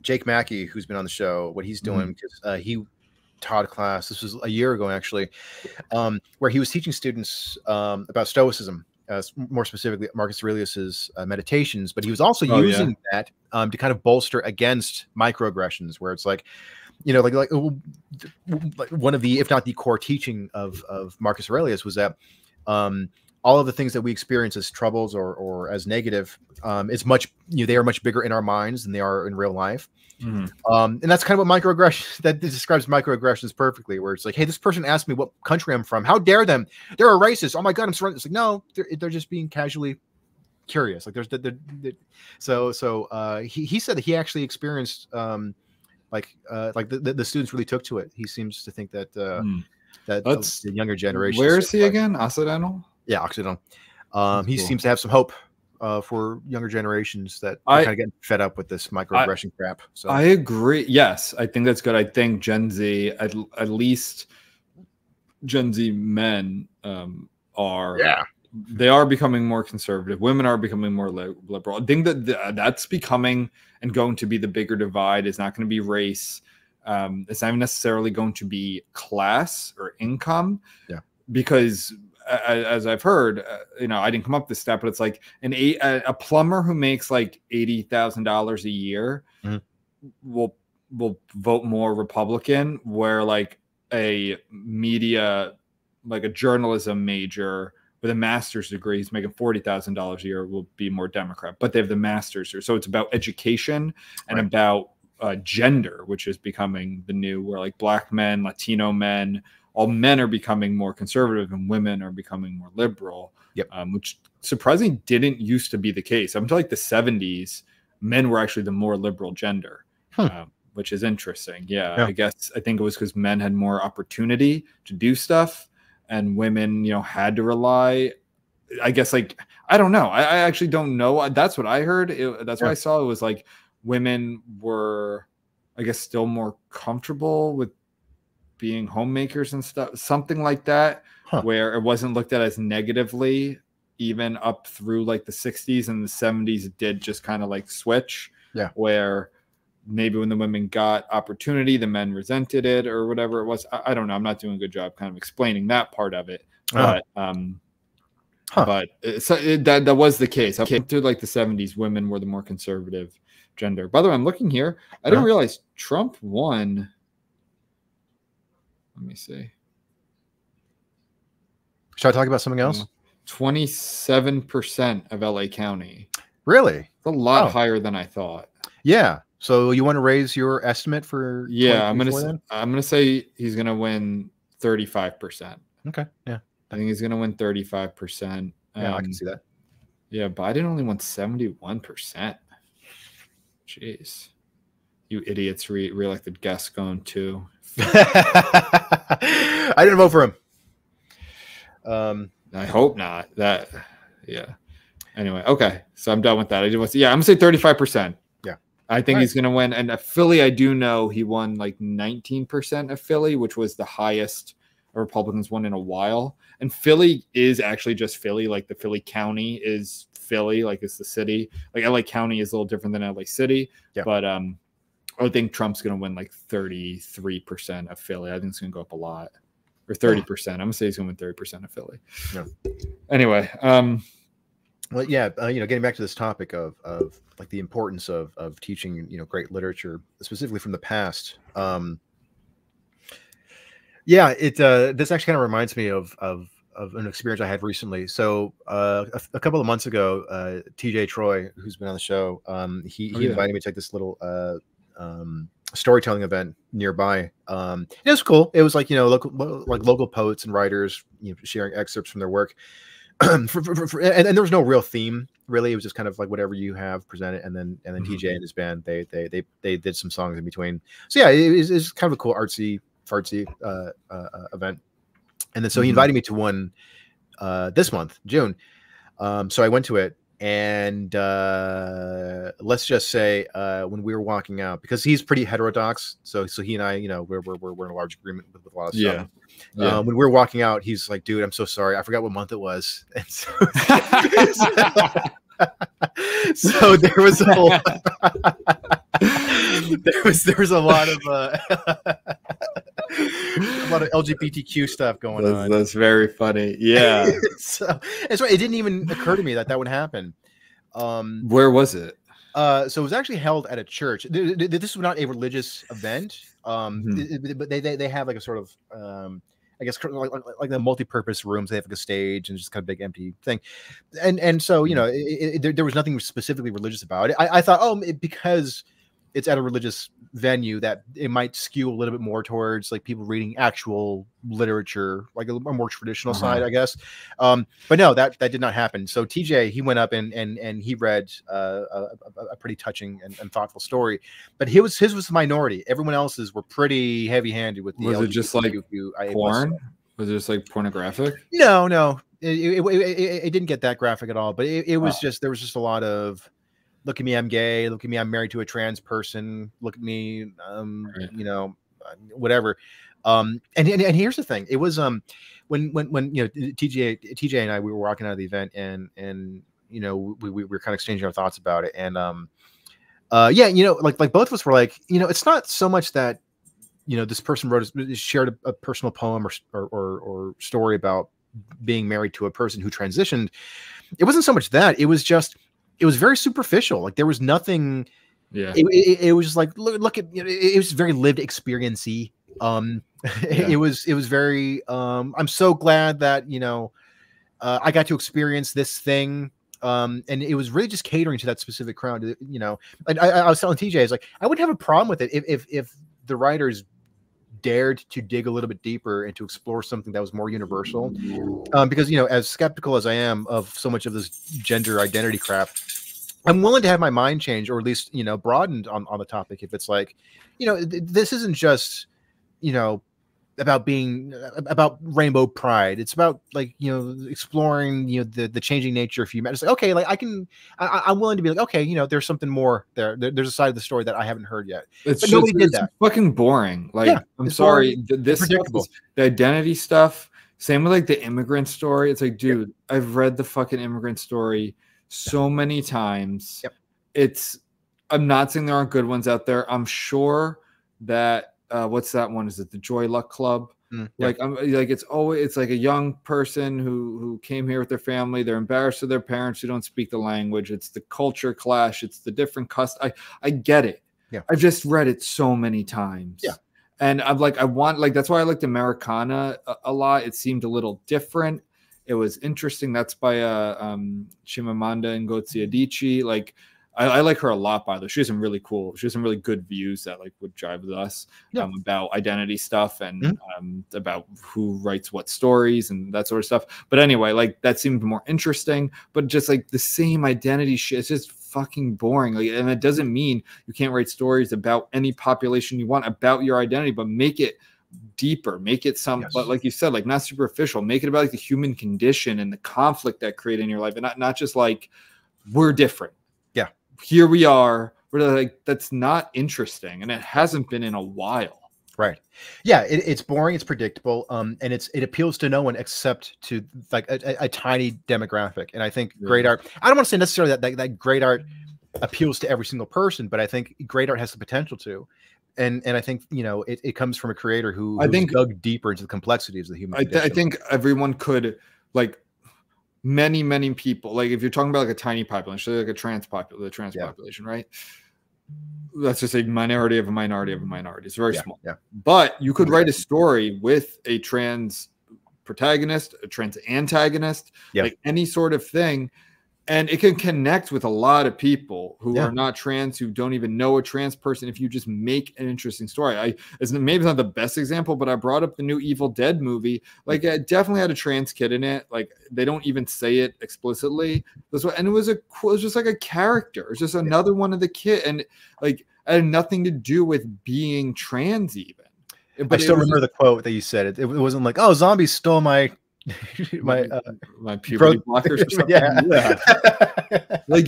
Jake Mackey, who's been on the show, what he's doing, because he taught a class, this was a year ago actually, where he was teaching students about Stoicism, more specifically Marcus Aurelius's meditations, but he was also using that to kind of bolster against microaggressions, where it's like, like one of the, if not the core teaching of Marcus Aurelius was that all of the things that we experience as troubles or as negative, is much, they are much bigger in our minds than they are in real life. And that's kind of what microaggressions, that describes microaggressions perfectly, where it's like, hey, this person asked me what country I'm from. How dare them? They're a racist. Oh my God, I'm surrounded. It's like, no, they're just being casually curious. Like he said that he actually experienced, like the students really took to it. He seems to think that, that's the younger generation. Where is he again? Occidental? Yeah, Occidental. He seems to have some hope for younger generations that are kind of getting fed up with this microaggression crap. So I agree. Yes, I think that's good. I think Gen Z, at least Gen Z men, they are becoming more conservative. Women are becoming more liberal. I think that that's becoming and going to be the bigger divide. Is not going to be race. It's not even necessarily going to be class or income. Yeah, because as I've heard, I didn't come up with this stat, but it's like a plumber who makes like $80,000 a year will vote more Republican, where like a media, like a journalism major with a master's degree, he's making $40,000 a year, will be more Democrat, but they have the master's here. So it's about education and about gender, which is becoming the new, where like Black men, Latino men, all men are becoming more conservative and women are becoming more liberal, which surprisingly didn't used to be the case. Up until like the 70s, men were actually the more liberal gender, which is interesting. I think it was because men had more opportunity to do stuff and women, had to rely. I guess, like, I don't know. I actually don't know. That's what I heard. That's what I saw. It was like women were, I guess, still more comfortable with being homemakers and stuff, something like that, where it wasn't looked at as negatively, even up through like the 60s and the 70s. It did just kind of like switch, where maybe when the women got opportunity, the men resented it or whatever it was. I don't know. I'm not doing a good job kind of explaining that part of it, but Huh. But that was the case. Okay, through like the 70s, women were the more conservative gender. By the way, I'm looking here. I didn't realize Trump won. Let me see. Should I talk about something else? 27% of LA County. Really? It's a lot higher than I thought. Yeah. So you want to raise your estimate for? Yeah, I'm gonna say he's gonna win 35%. Okay. Yeah. I think he's gonna win 35%. Yeah, I can see that. Yeah, Biden only won 71%. Jeez, you idiots re-elected Gascon too. I didn't vote for him. I hope not. Yeah. Anyway, okay. So I'm done with that. I'm gonna say 35%. Yeah. I think he's gonna win. And Philly, I do know he won like 19% of Philly, which was the highest a Republicans won in a while. And Philly is actually just Philly. Like the Philly County is Philly, like it's the city. Like LA County is a little different than LA City. Yeah. But I think Trump's gonna win like 33% of Philly. I think it's gonna go up a lot. Or 30%. I'm gonna say he's gonna win 30% of Philly. Yeah. Anyway, well, yeah, getting back to this topic of like the importance of teaching, great literature, specifically from the past. Yeah, this actually kind of reminds me of an experience I had recently. So a couple of months ago, TJ Troy, who's been on the show, he invited me to take this little storytelling event nearby. It was cool. It was like local poets and writers sharing excerpts from their work. And there was no real theme really. It was just kind of like whatever you have presented, and then TJ and his band they did some songs in between. So yeah, it was kind of a cool artsy fartsy event. And then so he invited me to one this month, June. So I went to it. And let's just say when we were walking out, because he's pretty heterodox, so he and I, we're in a large agreement with a lot of stuff. Yeah. When we were walking out, he's like, "Dude, I'm so sorry, I forgot what month it was." And so, so there was a lot, there was a lot of LGBTQ stuff going on. That's very funny. Yeah. So it's right. It didn't even occur to me that would happen. Where was it? So it was actually held at a church. This was not a religious event. But they have like a sort of I guess like the multi-purpose rooms. They have like a stage and just kind of big empty thing. And so there was nothing specifically religious about it. I thought, because it's at a religious venue, that it might skew a little bit more towards like people reading actual literature, like a more traditional side, I guess. But no, that did not happen. So TJ, he went up and he read a pretty touching and thoughtful story, but his was the minority. Everyone else's were pretty heavy handed with the. Was it just like porn? Was it just like pornographic? No, it didn't get that graphic at all. But it was just, there was just a lot of, look at me, I'm gay. Look at me, I'm married to a trans person. Look at me, whatever. And here's the thing. It was when TJ and I, we were walking out of the event, and we were kind of exchanging our thoughts about it. And like both of us were like, it's not so much that this person shared a personal poem or story about being married to a person who transitioned. It wasn't so much that. It was just, it was very superficial. Like there was nothing. Yeah. It was just like, look at, it was very lived experience-y. It was very, I'm so glad that, I got to experience this thing. And it was really just catering to that specific crowd, and I was telling TJ, I was like, I wouldn't have a problem with it if the writers dared to dig a little bit deeper and to explore something that was more universal. Because, as skeptical as I am of so much of this gender identity crap, I'm willing to have my mind changed, or at least, broadened on the topic. If it's like, this isn't just, about rainbow pride. It's about like, exploring, the changing nature of humanity. It's like, okay, like I'm willing to be like, okay, there's something more there. There's a side of the story that I haven't heard yet. But nobody did that. Fucking boring. Like, yeah, I'm sorry. This stuff, the identity stuff, same with like the immigrant story. It's like, dude, I've read the fucking immigrant story so many times. I'm not saying there aren't good ones out there. I'm sure that what's that one? Is it the Joy Luck Club? Like I'm like it's like a young person who came here with their family. They're embarrassed of their parents who don't speak the language. It's the culture clash. It's the different I get it. Yeah. I've just read it so many times. Yeah. And I'm like, I want, like, that's why I liked Americana a lot. It seemed a little different. It was interesting. That's by Chimamanda Ngozi Adichie. Like, I like her a lot, by the way. She has some really good views that like would jive with us about identity stuff and about who writes what stories and that sort of stuff. But anyway, like that seemed more interesting, but just like the same identity shit. It's just fucking boring. Like, and it doesn't mean you can't write stories about any population you want about your identity, but make it deeper, make it but like you said, like not superficial, make it about like the human condition and the conflict that create in your life, and not just like we're different. Here we are. We're like, that's not interesting, and it hasn't been in a while. Right. Yeah, it's boring, it's predictable, and it appeals to no one except to like a tiny demographic. And I think great art, I don't want to say necessarily that great art appeals to every single person, but I think great art has the potential to. And I think, you know, it comes from a creator who's dug deeper into the complexities of the human condition. I think everyone could, like, many people, like if you're talking about like a tiny population, like a trans population, right? Let's just say minority of a minority of a minority. It's very small. Yeah. But you could write a story with a trans protagonist, a trans antagonist, like any sort of thing. And it can connect with a lot of people who are not trans, who don't even know a trans person, if you just make an interesting story. Maybe it's not the best example, but I brought up the new Evil Dead movie. Like, it definitely had a trans kid in it. Like, they don't even say it explicitly. And it was just like a character. It's just another one of the kid. And like, it had nothing to do with being trans even. But I still remember the quote that you said. It wasn't like, oh, zombies stole my puberty blockers or something. Like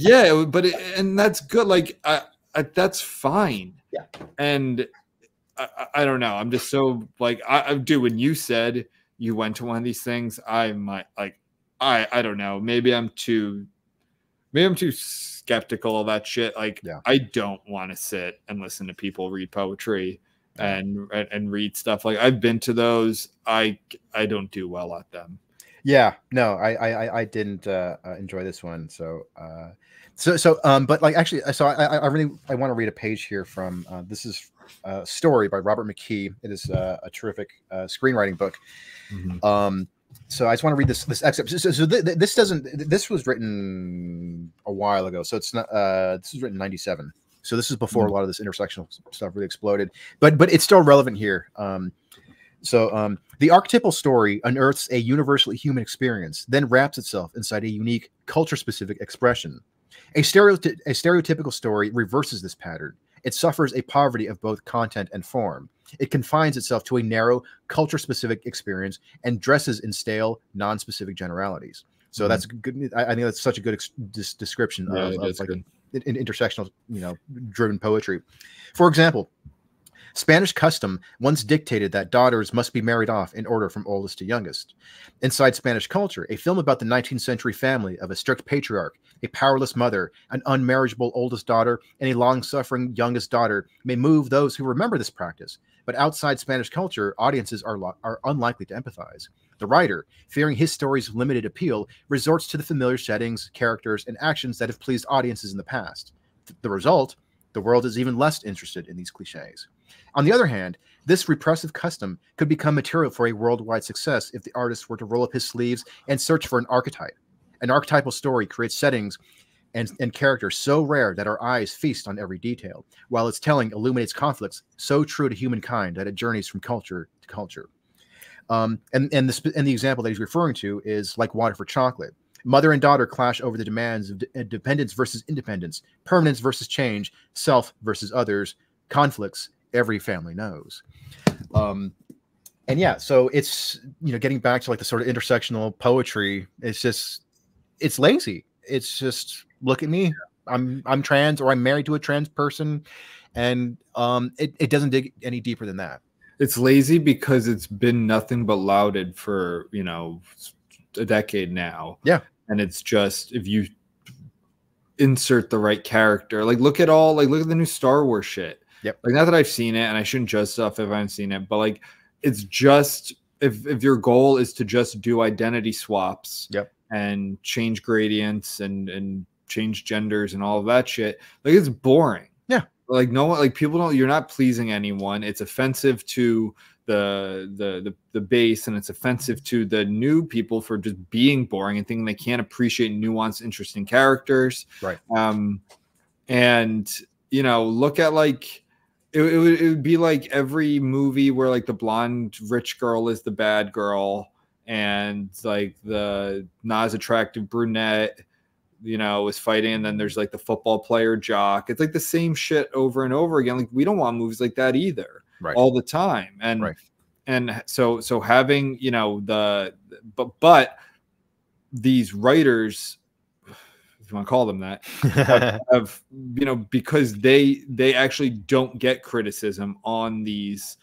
and that's good. Like that's fine. And I don't know, I'm just so like I do. When you said you went to one of these things, I might like I don't know, maybe I'm too skeptical of that shit. Like I don't want to sit and listen to people read poetry and read stuff. Like I've been to those. I don't do well at them. Yeah, no, I didn't enjoy this one. But like actually, so I want to read a page here from this is a story by Robert McKee. It is a terrific screenwriting book. So I just want to read this excerpt. This was written a while ago, so it's not. This was written in '97. So this is before a lot of this intersectional stuff really exploded, but it's still relevant here. The archetypal story unearths a universally human experience, then wraps itself inside a unique culture-specific expression. A stereotypical story reverses this pattern. It suffers a poverty of both content and form. It confines itself to a narrow culture-specific experience and dresses in stale, non-specific generalities. So that's good. I think that's such a good description of like intersectional, driven poetry. For example, Spanish custom once dictated that daughters must be married off in order from oldest to youngest. Inside Spanish culture, a film about the 19th century family of a strict patriarch, a powerless mother, an unmarriageable oldest daughter, and a long-suffering youngest daughter may move those who remember this practice. But outside Spanish culture, audiences are unlikely to empathize. The writer, fearing his story's limited appeal, resorts to the familiar settings, characters, and actions that have pleased audiences in the past. The result, the world is even less interested in these cliches. On the other hand, this repressive custom could become material for a worldwide success if the artist were to roll up his sleeves and search for an archetype. An archetypal story creates settings and characters so rare that our eyes feast on every detail, while its telling illuminates conflicts so true to humankind that it journeys from culture to culture. And the example that he's referring to is like Water for Chocolate. Mother and daughter clash over the demands of dependence versus independence, permanence versus change, self versus others, conflicts every family knows. And yeah, so it's, getting back to like the sort of intersectional poetry, it's lazy. It's just, look at me, I'm trans, or I'm married to a trans person, and it doesn't dig any deeper than that. It's lazy because it's been nothing but lauded for a decade now. Yeah. And it's just, if you insert the right character, look at the new Star Wars shit. Yep. Like, not that I've seen it, and I shouldn't judge stuff if I haven't seen it, but like it's just if your goal is to just do identity swaps and change gradients and change genders and all of that shit, like it's boring. Yeah. Like no one, like people don't, you're not pleasing anyone. It's offensive to the base, and it's offensive to the new people for just being boring and thinking they can't appreciate nuanced, interesting characters. Right. And you know, look at like it would be like every movie where like the blonde rich girl is the bad girl and like the not as attractive brunette, you know, is fighting, and then there's like the football player jock. It's like the same shit over and over again. Like we don't want movies like that either, all the time. And and so having, you know, but these writers, if you want to call them that, have you know, because they actually don't get criticism on these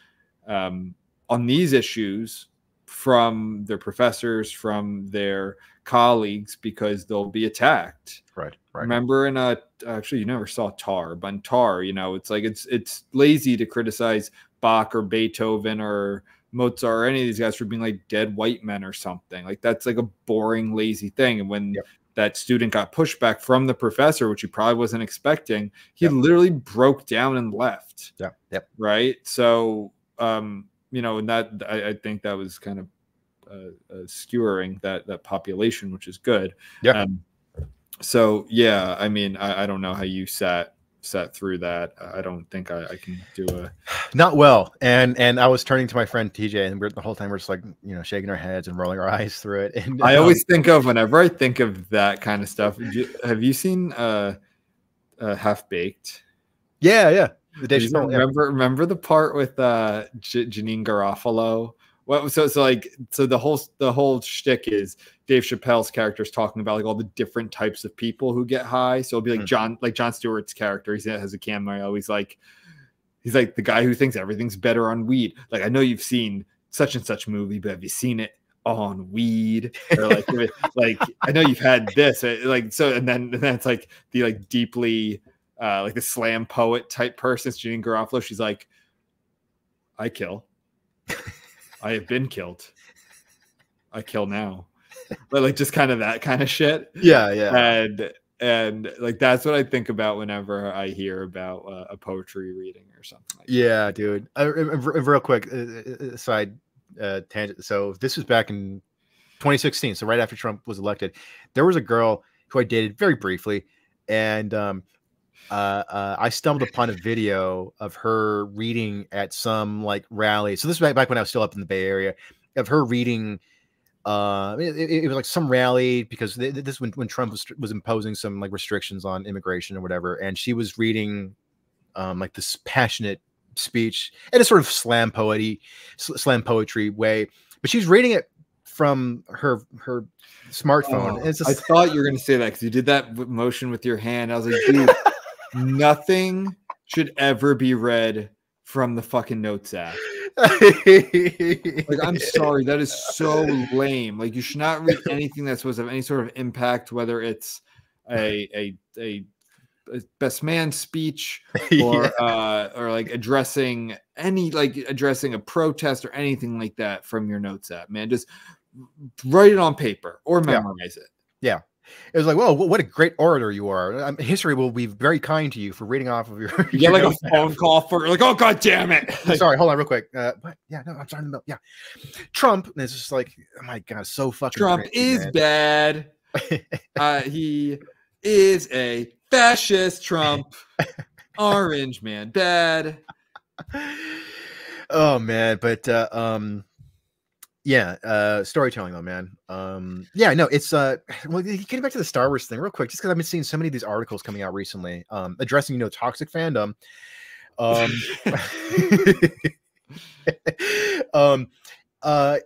issues from their professors, from their colleagues, because they'll be attacked. Right. Remember in actually you never saw Tar, but in Tar, you know, it's like it's lazy to criticize Bach or Beethoven or Mozart or any of these guys for being like dead white men or something. Like that's like a boring, lazy thing. And when that student got pushback from the professor, which he probably wasn't expecting, he literally broke down and left. Right. So you know, and that I think that was kind of skewering that population, which is good. So yeah, I mean, I don't know how you sat through that. I don't think I can do a not well. And I was turning to my friend TJ, and the whole time we're just like, you know, shaking our heads and rolling our eyes through it. And I always think of, whenever I think of that kind of stuff, have you seen Half Baked? Yeah. The Dave Chappelle, remember the part with Janine Garofalo? Well, so the whole shtick is Dave Chappelle's character is talking about like all the different types of people who get high. So it'll be like Jon Stewart's character. He has a cameo. He's like the guy who thinks everything's better on weed. Like, I know you've seen such and such movie, but have you seen it on weed? Or like I know you've had this. Like, so and then it's like the like deeply like the slam poet type person, Janine Garofalo. She's like, I kill. I have been killed. I kill now. But like just kind of that kind of shit. Yeah. And like that's what I think about whenever I hear about a poetry reading or something like that. Yeah, dude. Real quick side tangent. So this was back in 2016. So right after Trump was elected, there was a girl who I dated very briefly, and I stumbled upon a video of her reading at some like rally. So this was back when I was still up in the Bay Area, of her reading. It was like some rally, because this when Trump was imposing some like restrictions on immigration or whatever, and she was reading like this passionate speech in a sort of slam poetry way, but she's reading it from her smartphone. It's just, I thought you were going to say that because you did that motion with your hand. I was like, dude. Nothing should ever be read from the fucking Notes app. Like, I'm sorry, that is so lame. Like, you should not read anything that's supposed to have any sort of impact, whether it's a best man speech or like addressing a protest or anything like that from your Notes app, man. Just write it on paper or memorize it. Yeah. It was like, well, what a great orator you are. History will be very kind to you for reading off of your. You get like a phone call for like, oh god damn it! Sorry, hold on, real quick. But yeah, no, I'm talking about Trump. And it's just like, oh my god, so fucking. Trump is bad. He is a fascist. Trump, orange man, bad. Oh man, but storytelling though, man. No, it's well, getting back to the Star Wars thing real quick, just because I've been seeing so many of these articles coming out recently, addressing, you know, toxic fandom.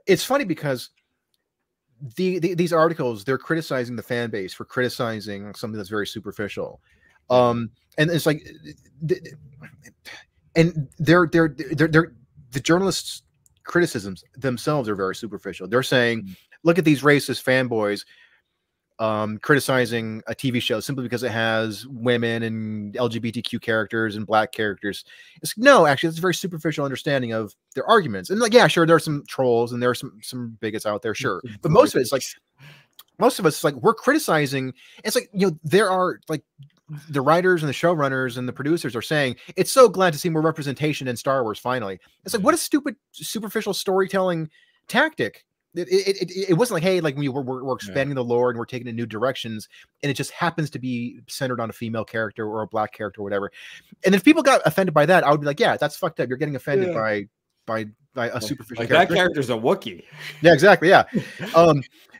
It's funny because these articles, they're criticizing the fan base for criticizing something that's very superficial. And it's like, and they're the journalists' criticisms themselves are very superficial. They're saying, look at these racist fanboys criticizing a TV show simply because it has women and LGBTQ characters and black characters. It's no, actually, it's a very superficial understanding of their arguments. And like, yeah, sure, there are some trolls and there are some bigots out there, sure, but most of it's like, most of us like we're criticizing. It's like, you know, there are like the writers and the showrunners and the producers are saying it's so glad to see more representation in Star Wars. Finally, it's like what a stupid superficial storytelling tactic. It wasn't like, hey, like we're expanding the lore and we're taking in new directions, and it just happens to be centered on a female character or a black character or whatever. And if people got offended by that, I would be like, yeah, that's fucked up. You're getting offended by a superficial character. That character's a Wookiee. Yeah, exactly. Yeah.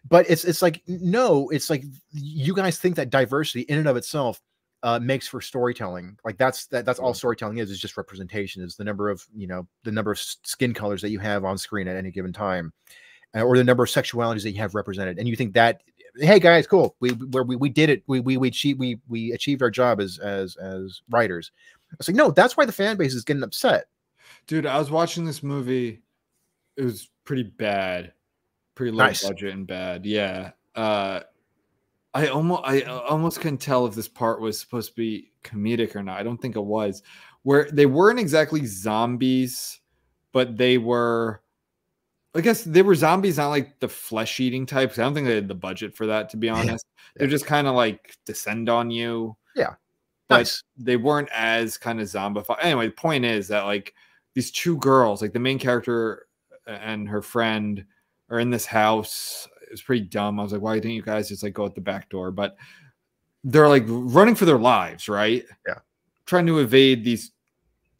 But it's like, no, it's like you guys think that diversity in and of itself makes for storytelling. Like that's all storytelling is just representation, is the number of, you know, the number of skin colors that you have on screen at any given time. Or the number of sexualities that you have represented, and you think that, hey guys, cool, we did it, we achieved our job as writers. It's like, no, that's why the fan base is getting upset. Dude, I was watching this movie. It was pretty bad, pretty low budget and bad. Yeah, I almost couldn't tell if this part was supposed to be comedic or not. I don't think it was. Where they weren't exactly zombies, but they were. I guess they were zombies, not like the flesh-eating types. I don't think they had the budget for that, to be honest. They're just kind of like descend on you. Yeah. But they weren't as kind of zombified. Anyway, the point is that like these two girls, like the main character and her friend are in this house. It was pretty dumb. I was like, why didn't you guys just like go out the back door? But they're like running for their lives, right? Yeah. Trying to evade these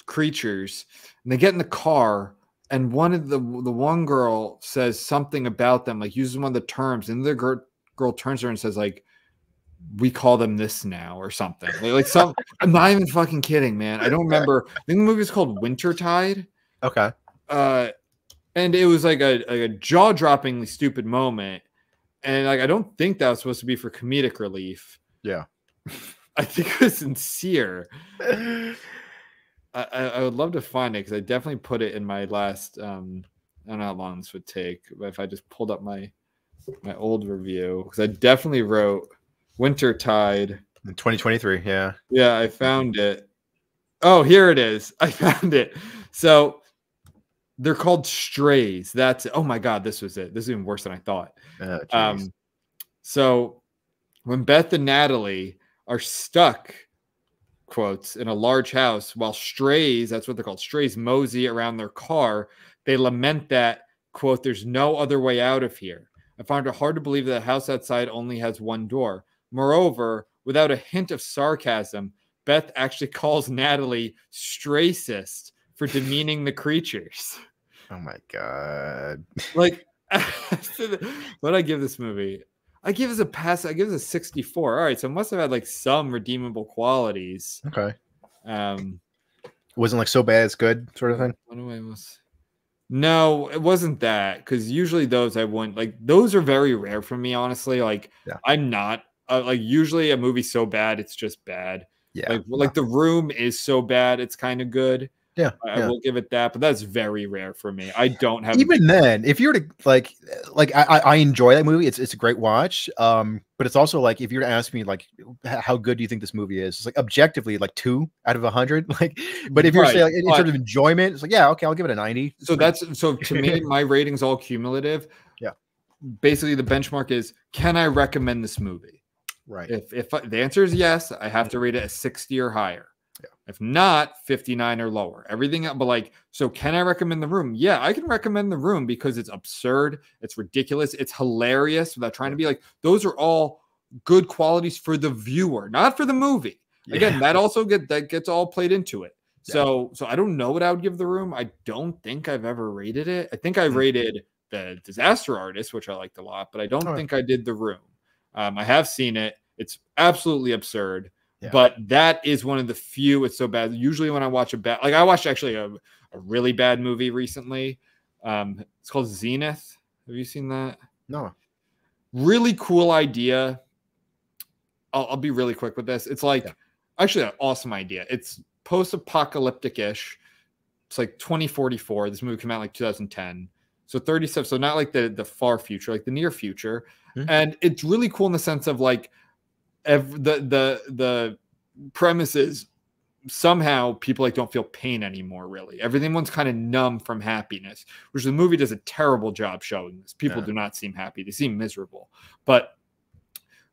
creatures. And they get in the car. And one of the one girl says something about them, like uses one of the terms, and the girl turns to her and says, like, we call them this now or something. Like some, I'm not even fucking kidding, man. I don't remember. I think the movie is called Wintertide. Okay. And it was like a jaw-droppingly stupid moment. And like I don't think that was supposed to be for comedic relief. Yeah. I think it was sincere. I would love to find it because I definitely put it in my last. I don't know how long this would take, but if I just pulled up my old review, because I definitely wrote Wintertide in 2023. Yeah, yeah, I found it. Oh, here it is. I found it. So they're called Strays. That's it. Oh my god, this was it. This is even worse than I thought. So when Beth and Natalie are stuck, quotes, in a large house while strays, that's what they're called, strays, mosey around their car, they lament that, quote, there's no other way out of here. I find it hard to believe that the house outside only has one door. Moreover, without a hint of sarcasm, Beth actually calls Natalie straycist for demeaning the creatures. Oh my god. Like, what I give this movie? I give it a pass. I give it a 64. All right, so it must have had like some redeemable qualities. Okay. Wasn't like so bad it's good sort of thing. No, it wasn't that, because usually those I wouldn't like. Those are very rare for me, honestly. Like I'm not like usually a movie so bad it's just bad. Yeah. Like The Room is so bad it's kind of good. Yeah, I will give it that, but that's very rare for me. I don't have even then. If you were to like I enjoy that movie. It's a great watch. But it's also like if you were to ask me like how good do you think this movie is? It's like objectively like 2 out of 100. Like, but if you're saying like, in terms of enjoyment, it's like yeah, okay, I'll give it a 90. So to me, my rating's all cumulative. Yeah. Basically, the benchmark is, can I recommend this movie? Right. If the answer is yes, I have to rate it a 60 or higher. Yeah. If not, 59 or lower. Everything, but like, so can I recommend The Room? Yeah, I can recommend The Room because it's absurd, it's ridiculous, it's hilarious without trying to be like, those are all good qualities for the viewer, not for the movie. Yeah. Again, that gets all played into it. Yeah. So I don't know what I would give The Room. I don't think I've ever rated it. I think I rated The Disaster Artist, which I liked a lot, but I don't think I did The Room. I have seen it. It's absolutely absurd. Yeah. But that is one of the few. It's so bad. Usually when I watch I watched actually a really bad movie recently. It's called Zenith. Have you seen that? No. Really cool idea. I'll be really quick with this. It's like actually an awesome idea. It's post-apocalyptic-ish. It's like 2044. This movie came out like 2010. So 37. So not like the far future, like the near future. Mhm. And it's really cool in the sense of like the premise is somehow people like don't feel pain anymore. Really, everyone's kind of numb from happiness, which the movie does a terrible job showing this. People do not seem happy; they seem miserable. But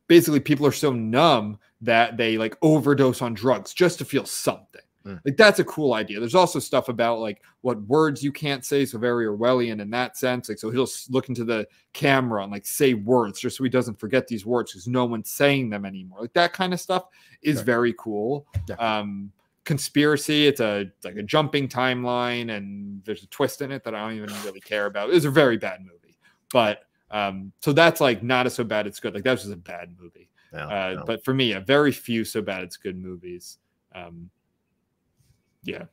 basically, people are so numb that they like overdose on drugs just to feel something. Like that's a cool idea. There's also stuff about like what words you can't say, so very Orwellian in that sense. Like so he'll look into the camera and like say words just so he doesn't forget these words because no one's saying them anymore. Like that kind of stuff is very cool. Yeah. Conspiracy, it's like a jumping timeline and there's a twist in it that I don't even really care about. It was a very bad movie. But so that's like not so bad it's good. Like that was just a bad movie. No. But for me, a very few so bad it's good movies. No.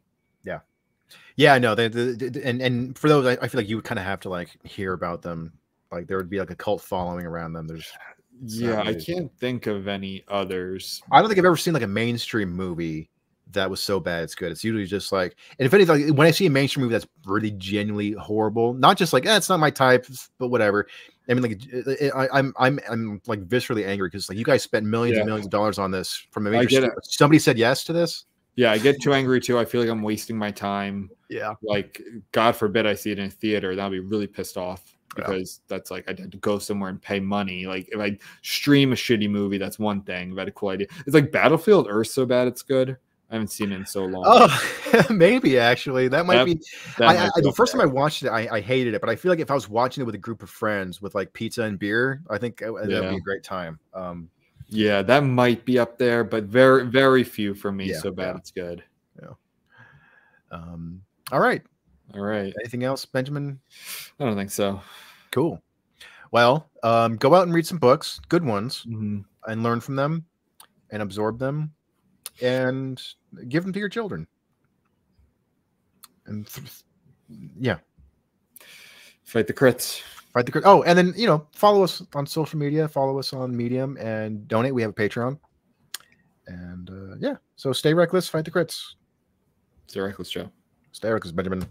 And for those, I feel like you would kind of have to like hear about them. Like there would be like a cult following around them. I can't think of any others. I don't think I've ever seen like a mainstream movie that was so bad it's good. It's usually just like, and if anything, like when I see a mainstream movie that's really genuinely horrible, not just like it's not my type, but whatever. I mean, like I'm like viscerally angry because like you guys spent millions and millions of dollars on this from a major studio. Somebody said yes to this. Yeah, I get too angry too. I feel like I'm wasting my time. Yeah. Like, God forbid I see it in a theater. That'll be really pissed off because that's like I had to go somewhere and pay money. Like, if I stream a shitty movie, that's one thing. If I had a cool idea. It's like Battlefield Earth so bad it's good. I haven't seen it in so long. Oh, maybe actually. That might be. The first time I watched it, I hated it. But I feel like if I was watching it with a group of friends with like pizza and beer, I think that would be a great time. Yeah, that might be up there, but very, very few for me. So bad it's good. Yeah. All right. Anything else, Benjamin? I don't think so. Cool. Well, go out and read some books, good ones, and learn from them and absorb them and give them to your children. And fight the crits. Oh, and then, follow us on social media, follow us on Medium, and donate. We have a Patreon. And so stay reckless, fight the crits. Stay reckless, Joe. Stay reckless, Benjamin.